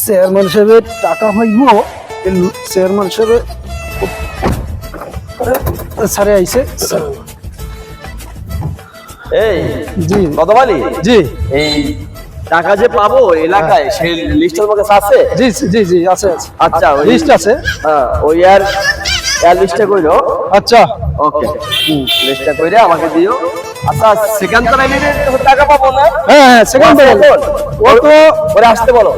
Chairman সাহেবের টাকা হইব। চেয়ারম্যান সাহেব স্যারে আইছে। এই জি কতবালি জি এই টাকা যে পাবো এলাকায় সেই লিস্ট তোমার কাছে আছে? জি জি জি আছে আছে আচ্ছা ওই লিস্ট আছে। হ্যাঁ ওই আর লিস্টটা কইরো। আচ্ছা ওকে লিস্টটা কইরে আমাকে দিও। আচ্ছা সেখানকার আইলে টাকা পাবো না? হ্যাঁ হ্যাঁ সেকেন্ড ও তো ওরে আসতে বলো।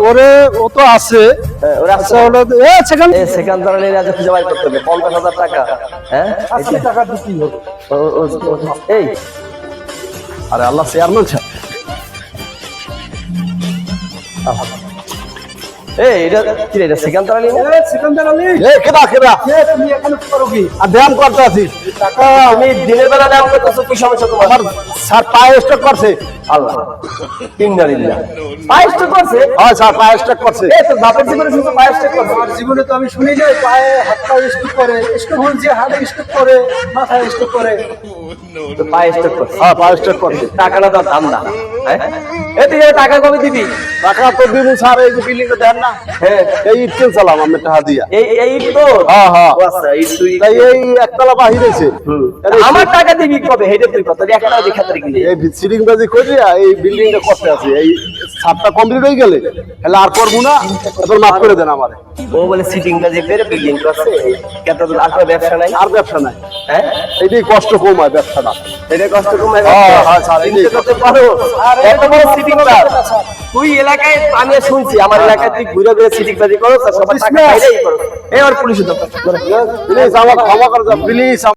ও তো আছে। হ্যাঁ, ওরে আসতে আচ্ছা বলো। হলো সেকেন্ড সেখানকার আইলে আজ খুঁজে বাইর করতে হবে 50,000 টাকা। হ্যাঁ টাকা দিতেই হবে। এই আরে আল্লাহ চেয়ারম্যান সাহেব এই এটা কি রে, এটা সেখানকার আইলে না? সেকেন্ডার আলী এই কেডা কেডা তুমি এখানে করো কি? আর ব্যায়াম করতে আছি টাকা আমি দিনের বেলা ব্যায়াম করতেছি কি সমস্যা তোমার? আমার স্যার পায়ে স্ট্রোক করছে। আল্লাহ ইন্নালিল্লাহ পায়ে স্ট্রোক করছে? হ্যাঁ স্যার পায়ে স্ট্রোক করছে। এই তো বাপের জীবনে শুধু পায়ে স্ট্রোক করছে? আমার জীবনে তো আমি শুনি নাই পায়ে হাত পায়ে স্ট্রোক করে। স্ট্রোক হচ্ছে হাড়ে স্ট্রোক করে, মাথায় স্ট্রোক করে। তো পায়ে স্ট্রোক করছে? হ্যাঁ পায়ে স্ট্রোক করছে। টাকাটা তো দাম না। হ্যাঁ এই তুই টাকা কবে দিবি? টাকা তো দিব স্যার, এই যে বিল্ডিং দেন না, হ্যাঁ এই ইট চালাম আমি টাকা দিয়া। এই তো হ্যাঁ হ্যাঁ ও আচ্ছা এই তুই তাই এই একতলা বাহিরেছে আমার টাকা দিবি কবে? হেডে তুই কত একটা দেখা তারিখ দিবি? এই সিলিং বাজি করিয়া এই বিল্ডিং টা করতে আছে। এই ছাদটা কমপ্লিট হয়ে গেলে তাহলে আর করবো না, এত মাফ করে দেন আমারে। ও বলে সিটিংটা যে করে বিল্ডিং করছে কত আর কোনো ব্যবসা নাই? আর ব্যবসা নাই, হ্যাঁ এইটাই কষ্ট কমায় ব্যবসাটা। এটা কষ্ট কমে হ্যাঁ, হ্যাঁ, স্যার, চিন্তা করতে পারো এত বড় সিটিং তুই এলাকায় আমি শুনছি আমার এলাকায় তুই ঘুরে ঘুরে সিটিং বাজি করো সবার টাকা বাইরেই করো। এবার পুলিশ তো প্লিজ আমার ক্ষমা করে দাও প্লিজ।